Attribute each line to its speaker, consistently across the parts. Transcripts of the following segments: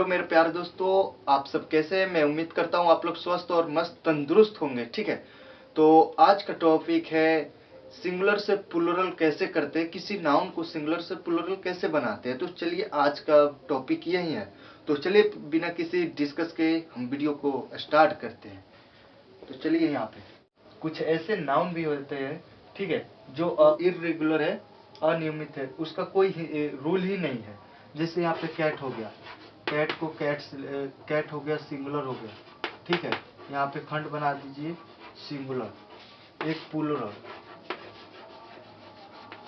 Speaker 1: Hello मेरे प्यारे दोस्तों, आप सब कैसे हैं? मैं उम्मीद करता हूं आप लोग स्वस्थ और मस्त तंदुरुस्त होंगे। ठीक है, तो आज का टॉपिक है सिंगुलर से प्लूरल कैसे करते हैं, किसी नाउन को सिंगुलर से प्लूरल कैसे बनाते हैं। तो चलिए आज का टॉपिक यही है। तो चलिए बिना किसी डिस्कस के हम वीडियो को स्टार्ट करते हैं। तो चलिए यहाँ पे कुछ ऐसे नाउन भी होते हैं, ठीक है, जो इर्रेगुलर है, अनियमित है, उसका कोई रूल ही नहीं है। जैसे यहाँ पे कैट हो गया, कैट को कैट हो गया, सिंगुलर हो गया। ठीक है, यहाँ पे खंड बना दीजिए सिंगुलर, एक प्लूरल,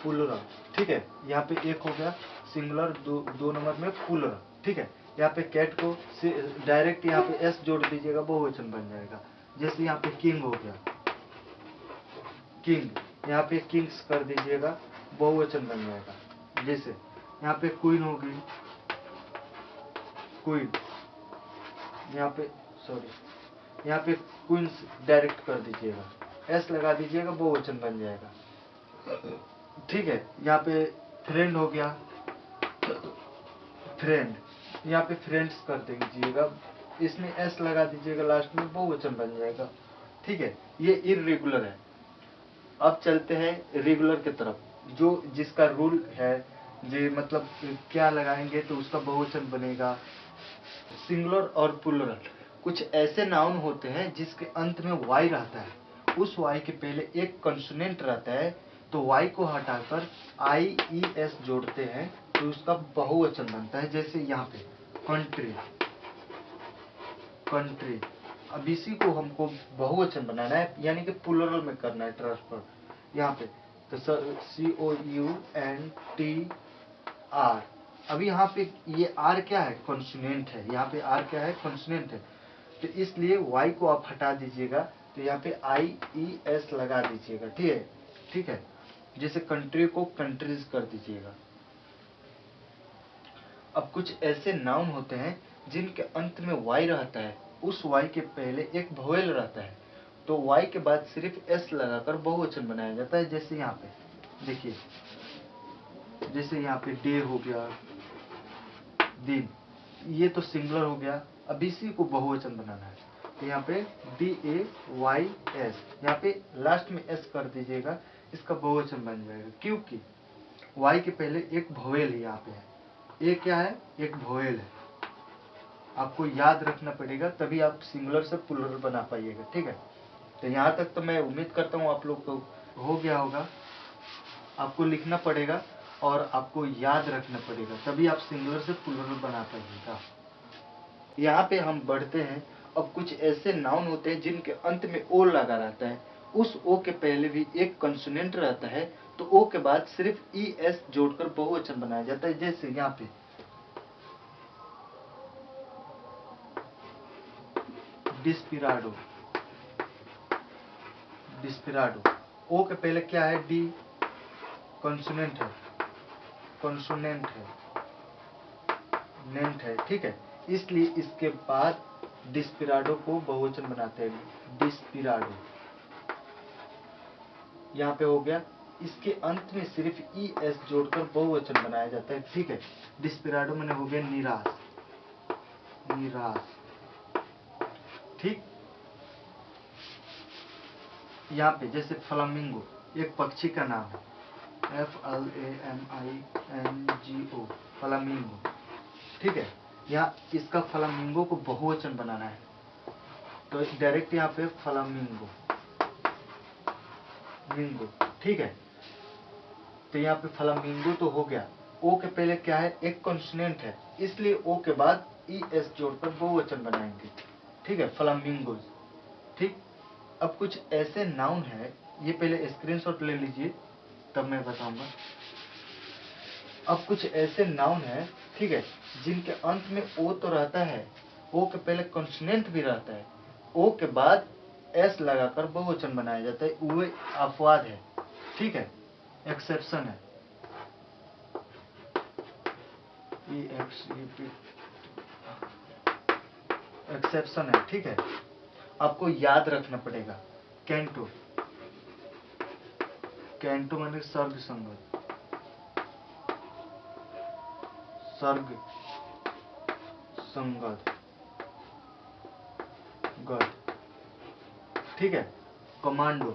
Speaker 1: प्लूरल। ठीक है, यहाँ पे एक हो गया सिंगुलर, दो नंबर में प्लूरल। ठीक है, यहाँ पे कैट को डायरेक्ट यहाँ पे एस जोड़ दीजिएगा, बहुवचन बन जाएगा। जैसे यहाँ पे किंग हो गया, किंग, यहाँ पे किंग्स कर दीजिएगा, बहुवचन बन जाएगा। जैसे यहाँ पे क्वीन होगी, क्वीन, यहाँ पे सॉरी, यहाँ पे क्वींस डायरेक्ट कर दीजिएगा, एस लगा दीजिएगा, बहुवचन बन जाएगा। ठीक है, यहाँ पे फ्रेंड हो गया, फ्रेंड, यहाँ पे फ्रेंड्स कर दीजिएगा, इसमें एस लगा दीजिएगा लास्ट में, बहुवचन बन जाएगा। ठीक है, ये इर्रेगुलर है। अब चलते हैं रेगुलर की तरफ, जो जिसका रूल है, जो मतलब क्या लगाएंगे तो उसका बहुवचन बनेगा। सिंगुलर और प्लूरल, कुछ ऐसे नाउन होते हैं जिसके अंत में वाई रहता है, उस वाई के पहले एक कंसोनेंट रहता है, तो वाई को हटाकर आई ई एस जोड़ते हैं तो उसका बहुवचन बनता है। जैसे यहाँ पे कंट्री, कंट्री, अब इसी को हमको बहुवचन बनाना है, यानी कि प्लूरल में करना है ट्रांसफर। यहाँ पे तो COUNTR, अब यहाँ पे ये आर क्या है, कॉन्सोनेंट है, यहाँ पे आर क्या है, कॉन्सोनेंट है, तो इसलिए वाई को आप हटा दीजिएगा, तो यहाँ पे IES लगा दीजिएगा। ठीक है, ठीक है, जैसे कंट्री को कंट्रीज कर दीजिएगा। अब कुछ ऐसे नाउन होते हैं जिनके अंत में वाई रहता है, उस वाई के पहले एक वोवेल रहता है, तो वाई के बाद सिर्फ एस लगाकर बहुवचन बनाया जाता है। जैसे यहाँ पे देखिए, जैसे यहाँ पे डे हो गया, दिन, ये तो सिंगुलर हो गया। अब इसी को बहुवचन बनाना है, तो यहाँ पे DAYS, यहाँ पे लास्ट में एस कर दीजिएगा, इसका बहुवचन बन जाएगा, क्योंकि वाई के पहले एक वोवेल यहाँ पे है। ये क्या है, एक वोवेल है, आपको याद रखना पड़ेगा, तभी आप सिंगुलर से प्लूरल बना पाइएगा। ठीक है, तो यहाँ तक तो मैं उम्मीद करता हूँ आप लोग को हो गया होगा। आपको लिखना पड़ेगा और आपको याद रखना पड़ेगा, तभी आप सिंगुलर से प्लूरल बना पाइएगा। यहाँ पे हम बढ़ते हैं। अब कुछ ऐसे नाउन होते हैं जिनके अंत में ओ लगा रहता है, उस ओ के पहले भी एक कंसोनेंट रहता है, तो ओ के बाद सिर्फ ES जोड़कर बहुवचन बनाया जाता है। जैसे यहाँ पे डिस्पिराडो, डिस्पिराडो, ओ के पहले क्या है, डी, कंसोनेंट है, कंसोनेंट है, नेंट है। ठीक है, इसलिए इसके बाद डिस्पिराडो को बहुवचन बनाते हैं, डिस्पिराडो, यहाँ पे हो गया। इसके अंत में सिर्फ ES जोड़कर बहुवचन बनाया जाता है। ठीक है, डिस्पिराडो मैंने हो गया निराश, निराश। ठीक, यहाँ पे जैसे फ्लामिंगो, एक पक्षी का नाम है, FLAMINGO, फ्लामिंगो। ठीक है, यहाँ इसका फ्लामिंगो को बहुवचन बनाना है, तो डायरेक्ट यहाँ पे फ्लामिंगो, मिंगो। ठीक है, तो यहाँ पे फ्लामिंगो तो हो गया। ओ के पहले क्या है, एक कॉन्सोनेंट है, इसलिए ओ के बाद ES जोड़कर बहुवचन बनाएंगे। ठीक है, फ्लामिंगोज। ठीक, अब कुछ ऐसे नाउन है, ये पहले स्क्रीनशॉट ले लीजिए तब मैं बताऊंगा। अब कुछ ऐसे नाउन है, ठीक है, जिनके अंत में ओ तो रहता है, ओ के पहले कॉन्सोनेंट भी रहता है, ओ के बाद एस लगाकर बहुवचन बनाया जाता है, वो अपवाद है। ठीक है, एक्सेप्शन है, एक्सेप्शन है। ठीक है, आपको याद रखना पड़ेगा। कैंटो, कैंटो माने सर्ग संगत, सर्ग संगत गढ़, ठीक है। कमांडो,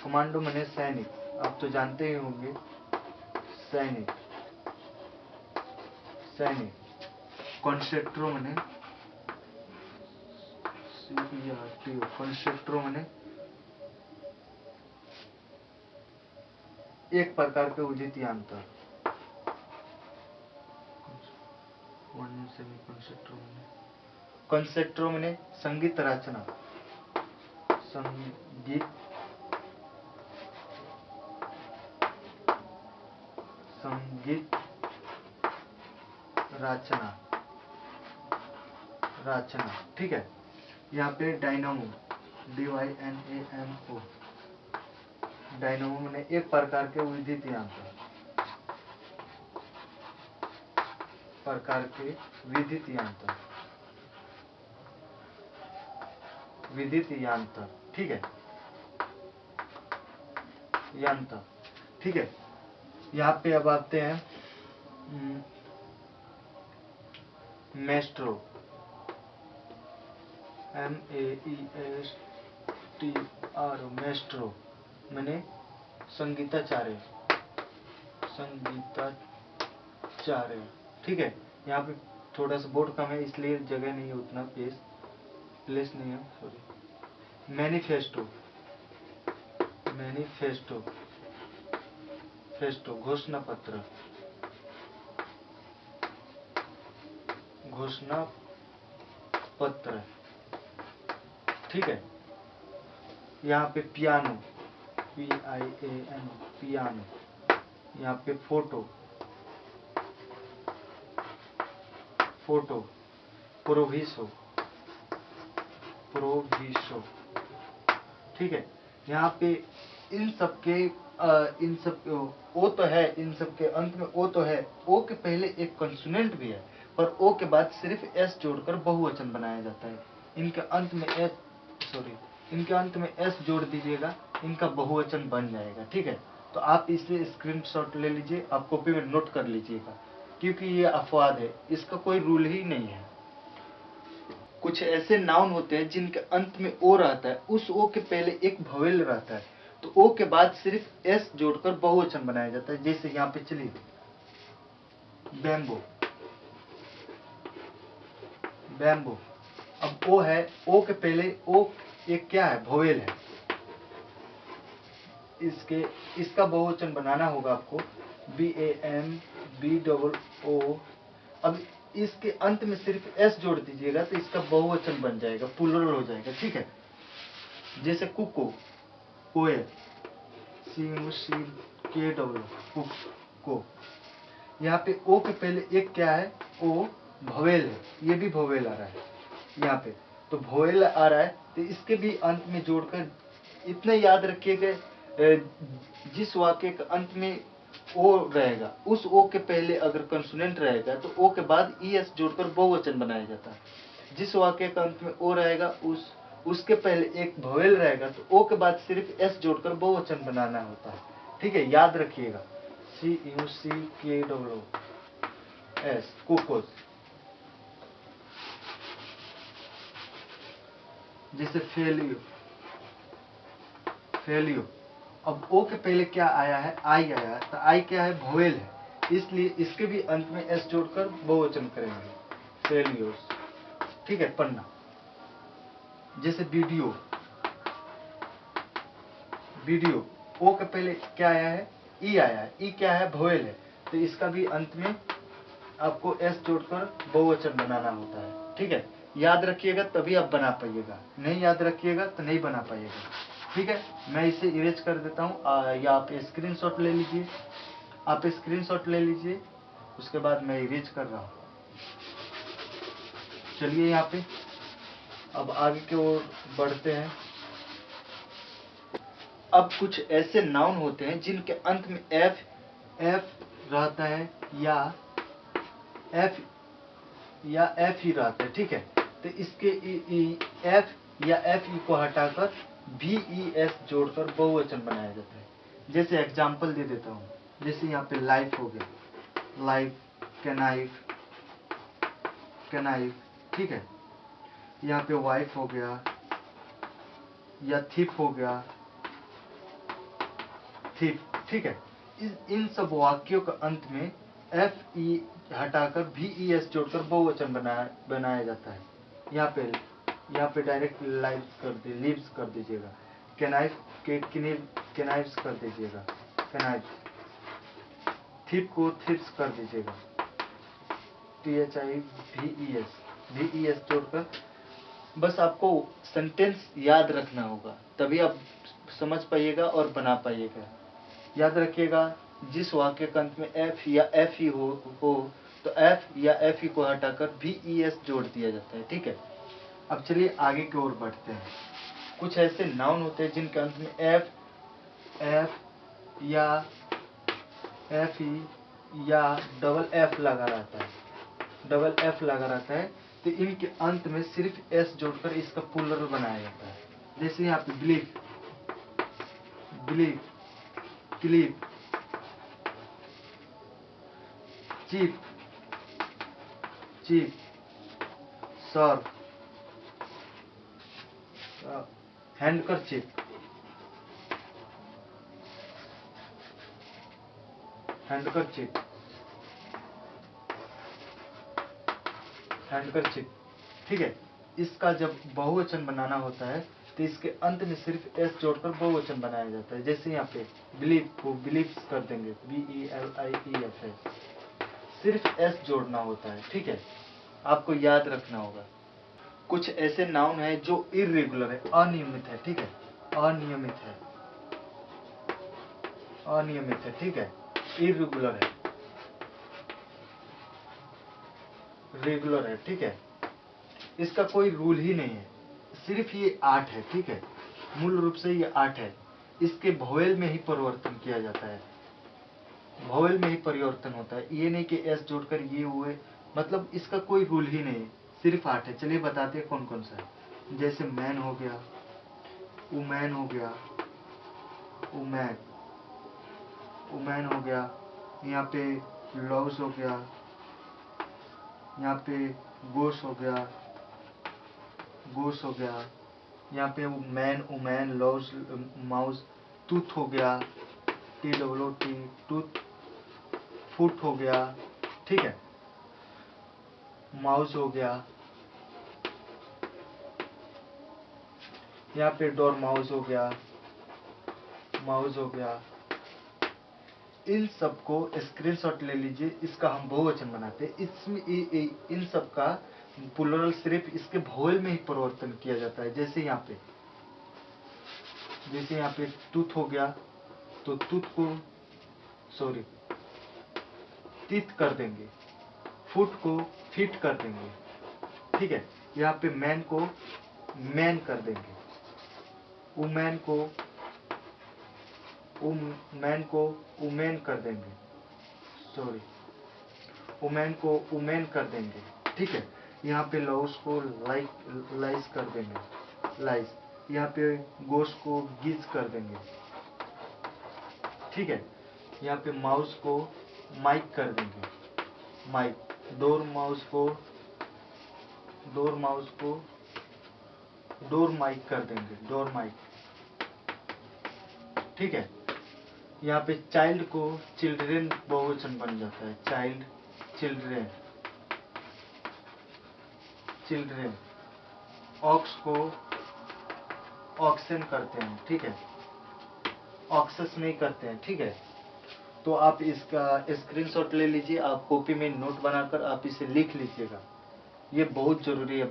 Speaker 1: कमांडो माने सैनिक, आप तो जानते ही होंगे, सैनिक, सैनिक। कॉन्सेट्रो माने कॉन्सेट्रो माने एक प्रकार के उदित यंत्र। कॉन्सेट्रो माने संगीत रचना, संगीत संगीत रचना, रचना, ठीक है। यहाँ पे डायनामो, DYNAMO, डायनामो माने एक प्रकार के विद्युत यंत्र, प्रकार के विद्युत यंत्र, विद्युत यंत्र, ठीक है, यंत्र, ठीक है। यहाँ पे अब आते हैं मेस्ट्रो, MEESTRO, मेस्ट्रो माने संगीताचार्य, संगीताचार्य, ठीक है। यहाँ पे थोड़ा सा बोर्ड कम है इसलिए जगह नहीं है उतना, प्लेस नहीं है, सॉरी। मैनिफेस्टो, मैनिफेस्टो, फेस्टो घोषणा पत्र, घोषणा पत्र, ठीक है। यहाँ पे पियानो, PIANO, पियानो। यहाँ पे फोटो, फोटो, प्रोविसो, प्रोविसो, ठीक है। यहाँ पे इन सब के ओ तो है, इन सब के अंत में ओ तो है, ओ के पहले एक कंसोनेंट भी है, पर ओ के बाद सिर्फ एस जोड़कर बहुवचन बनाया जाता है। इनके अंत में एस, सॉरी, इनके अंत में एस जोड़ दीजिएगा, इनका बहुवचन बन जाएगा, ठीक है। तो आप इसे स्क्रीनशॉट ले लीजिए, आप कॉपी में नोट कर लीजिएगा, क्योंकि ये अपवाद है, इसका कोई रूल ही नहीं है। कुछ ऐसे नाउन होते हैं जिनके अंत में ओ रहता है, उस ओ के पहले एक भवेल रहता है, तो ओ के बाद सिर्फ एस जोड़कर बहुवचन बनाया जाता है। जैसे यहाँ पे चलिए, बैम्बो, बैम्बो। अब ओ है, ओ के पहले ओ एक क्या है, भवेल है, इसका बहुवचन बनाना होगा आपको, BAMBOO। अब इसके अंत में सिर्फ एस जोड़ दीजिएगा तो इसका बहुवचन बन जाएगा, प्लुरल हो जाएगा, ठीक है। जैसे कुको, कोयल, CUCKW, कुको। यहाँ पे ओ के पहले एक क्या है, ओ भवेल है, ये भी भवेल आ रहा है यहाँ पे, तो भवेल आ रहा है तो इसके भी अंत में जोड़कर, इतना याद रखिएगा, जिस वाक्य के अंत में ओ रहेगा, उस ओ के पहले अगर कंसोनेंट रहेगा तो ओ के बाद ES जोड़कर बहुवचन बनाया जाता है। जिस वाक्य के अंत में ओ रहेगा, उसके पहले एक भवेल रहेगा, तो ओ के बाद सिर्फ एस जोड़कर बहुवचन बनाना होता है, ठीक है, याद रखिएगा। CUCKW, कुकोस। जैसे फेलियो, फेलियो। अब ओ के पहले क्या आया है, आई आया है, तो आई क्या है, भवेल है, इसलिए इसके भी अंत में एस जोड़कर बहुवचन करेंगे, फेलियोस, ठीक है, पन्ना। जैसे वीडियो, वीडियो, ओ के पहले क्या आया है, ई आया है, ई क्या है, भवेल है, तो इसका भी अंत में आपको एस जोड़कर बहुवचन बनाना होता है, ठीक है। याद रखिएगा तभी आप बना पाइएगा, नहीं याद रखिएगा तो नहीं बना पाइएगा, ठीक है। मैं इसे इरेज कर देता हूँ, या आप स्क्रीनशॉट ले लीजिए, आप स्क्रीनशॉट ले लीजिए, उसके बाद मैं इरेज कर रहा हूँ। चलिए यहाँ पे अब आगे की ओर बढ़ते हैं। अब कुछ ऐसे नाउन होते हैं जिनके अंत में एफ रहता है, या एफ ही रहता है, ठीक है। तो इसके एफ या एफ ई को हटाकर VES जोड़कर बहुवचन बनाया जाता है। जैसे एग्जाम्पल दे देता हूँ, जैसे यहाँ पे लाइफ हो गया, लाइफ, कैनाइफ, कैनाइफ, ठीक है। यहाँ पे वाइफ हो गया या थिप हो गया, थिप, ठीक है। इन सब वाक्यों का अंत में एफ ई हटाकर भी ई एस जोड़कर बहुवचन बनाया जाता है। यहाँ पे डायरेक्ट लाइव्स कर दे, लिव्स कर दीजिएगा, कैनाइफ के कैनाइव्स कर दीजिएगा, कैनाइव्स, थिप को थिप्स कर दीजिएगा, THIVES जोड़कर। बस आपको सेंटेंस याद रखना होगा, तभी आप समझ पाइएगा और बना पाइएगा। याद रखिएगा, जिस वाक्य के अंत में एफ या एफ ई हो तो एफ या एफ ई को हटाकर VES जोड़ दिया जाता है, ठीक है। अब चलिए आगे की ओर बढ़ते हैं। कुछ ऐसे नाउन होते हैं जिनके अंत में एफ या एफ ई या डबल एफ लगा रहता है, डबल एफ लगा रहता है, तो इनके अंत में सिर्फ एस जोड़कर इसका प्लूरल बनाया जाता है। जैसे यहाँ पे believe, believe, cleave, chief, chief, sir, handkerchief, handkerchief, handkerchief, ठीक है। इसका जब बहुवचन बनाना होता है तो इसके अंत में सिर्फ एस जोड़कर बहुवचन बनाया जाता है। जैसे यहाँ पे बिलीव को बिलीव्स कर देंगे, BELIEF है, सिर्फ एस जोड़ना होता है, ठीक है। आपको याद रखना होगा। कुछ ऐसे नाउन है जो इर्रेगुलर है, अनियमित है, ठीक है, अनियमित है, अनियमित है, ठीक है, इर्रेगुलर है, रेगुलर है, ठीक है। इसका कोई रूल ही नहीं है, सिर्फ ये 8 है, ठीक है। मूल रूप से ये 8 है। इसके भोवेल में ही परिवर्तन किया जाता है, भोवेल में ही परिवर्तन होता है। ये नहीं कि एस जोड़कर ये हुए, मतलब इसका कोई रूल ही नहीं है, सिर्फ 8 है। चलिए बताते हैं कौन कौन सा है। जैसे मैन हो गया, वुमेन हो गया, वुमेन, वुमेन हो गया, यहाँ पे लॉस हो गया, यहाँ पे गोस हो गया, गोस हो गया, यहाँ पे man, women, loss, mouse, tooth हो गया, TOOT, टूथ, फुट हो गया, ठीक है, माउस हो गया, यहाँ पे डोर माउस हो गया, माउस हो गया। इन सबको स्क्रीनशॉट ले लीजिए, इसका हम बहुवचन बनाते हैं। इसमें इन सब का प्लूरल सिर्फ इसके भोवेल में ही परिवर्तन किया जाता है। जैसे यहाँ पे टूथ हो गया, तो टूथ को टीथ कर देंगे, फुट को फिट कर देंगे, ठीक है। यहाँ पे मैन को मैन कर देंगे, वुमेन को वुमेन कर देंगे, वुमेन को वुमेन कर देंगे, ठीक है। यहाँ पे लॉस को लाइस कर देंगे, लाइस। यहाँ पे गोस को गिज कर देंगे, ठीक है। यहाँ पे माउस को माइक कर देंगे, माइक। डोर माउस को डोर माइक कर देंगे, डोर माइक, ठीक है। यहाँ पे चाइल्ड को चिल्ड्रेन बहुवचन बन जाता है, चाइल्ड, चिल्ड्रेन, चिल्ड्रेन। ऑक्स को ऑक्सन करते हैं, ठीक है, ऑक्सेस नहीं करते हैं, ठीक है। तो आप इसका स्क्रीनशॉट ले लीजिए, आप कॉपी में नोट बनाकर आप इसे लिख लीजिएगा, ये बहुत जरूरी है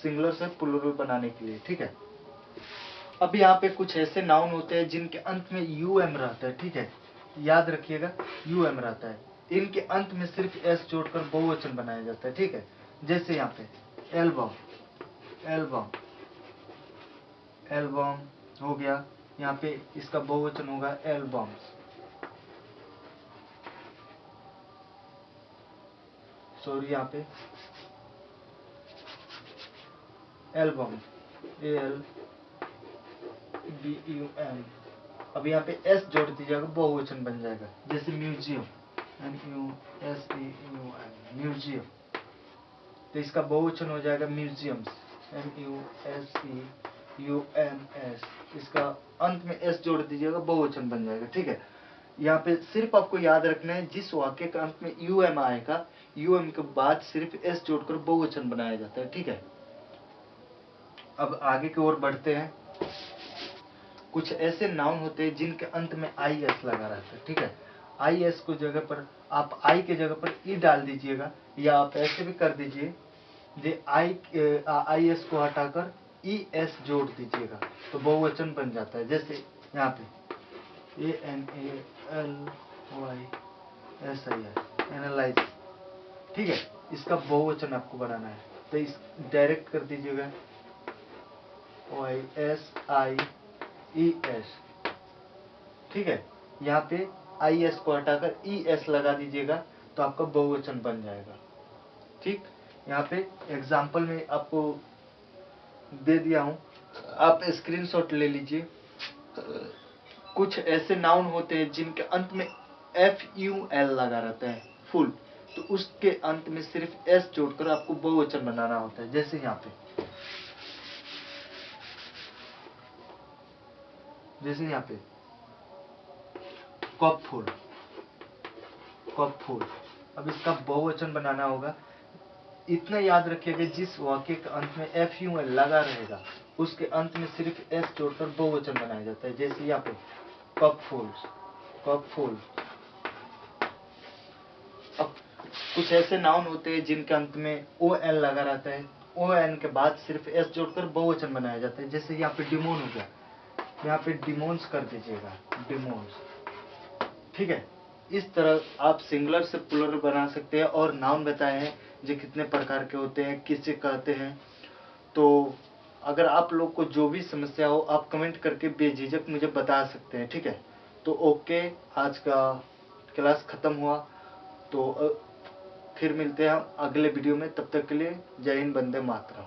Speaker 1: सिंगुलर से प्लूरल बनाने के लिए, ठीक है। अब यहाँ पे कुछ ऐसे नाउन होते हैं जिनके अंत में UM रहता है, ठीक है, याद रखिएगा, UM रहता है। इनके अंत में सिर्फ S जोड़कर बहुवचन बनाया जाता है, ठीक है। जैसे यहाँ पे एल्बम, एल्बम, एल्बम हो गया, यहाँ पे इसका बहुवचन होगा एल्बम्स, यहाँ पे एल्बम, ALBUM। अब यहाँ पे S जोड़ दीजिएगा, बहुवचन बन जाएगा। जैसे म्यूजियम, MUSEUM, म्यूजियम। तो इसका बहुवचन हो जाएगा म्यूजियम्स, MUSEUMS। इसका अंत में S जोड़ दीजिएगा, बहुवचन बन जाएगा। ठीक है, यहाँ पे सिर्फ आपको याद रखना है जिस वाक्य के अंत में UM आएगा, UM के बाद सिर्फ S जोड़कर बहुवचन बनाया जाता है। ठीक है, अब आगे की ओर बढ़ते हैं। कुछ ऐसे नाउन होते हैं जिनके अंत में IS लगा रहता है। ठीक है, IS को जगह पर आप I के जगह पर E डाल दीजिएगा, या आप ऐसे भी कर दीजिए, IS को हटाकर ES जोड़ दीजिएगा तो बहुवचन बन जाता है। जैसे यहाँ पे ANALYSIS, एनालाइज। ठीक है, इसका बहुवचन आपको बनाना है, तो इस डायरेक्ट कर दीजिएगा YSIES। ठीक है, यहाँ पे IS को हटाकर ES लगा दीजिएगा तो आपका बहुवचन बन जाएगा। ठीक, यहाँ पे एग्जाम्पल में आपको दे दिया हूँ, आप स्क्रीनशॉट ले लीजिए। कुछ ऐसे नाउन होते हैं जिनके अंत में FUL लगा रहता है, फुल, तो उसके अंत में सिर्फ S जोड़कर आपको बहुवचन बनाना होता है। जैसे यहाँ पे कप फूल, कप फूल। अब इसका बहुवचन बनाना होगा। इतना याद रखिएगा, जिस वाक्य के अंत में FUL लगा रहेगा उसके अंत में सिर्फ S जोड़कर बहुवचन बनाया जाता है। जैसे यहाँ पे कप फूल्स, कप फूल। अब कुछ ऐसे नाउन होते हैं जिनके अंत में ON लगा रहता है, ON के बाद सिर्फ S जोड़कर बहुवचन बनाया जाता है। जैसे यहाँ पे डिमोन हो गया, यहाँ पे डिमोन्स कर दीजिएगा, डिमोन्स। ठीक है, इस तरह आप सिंगुलर से प्लूरल बना सकते हैं। और नाउन बताए हैं जो कितने प्रकार के होते हैं, किससे कहते हैं। तो अगर आप लोग को जो भी समस्या हो, आप कमेंट करके बेझिझक मुझे बता सकते हैं। ठीक है, तो ओके, आज का क्लास खत्म हुआ, तो फिर मिलते हैं हम अगले वीडियो में। तब तक के लिए जय हिंद, वंदे मातरम।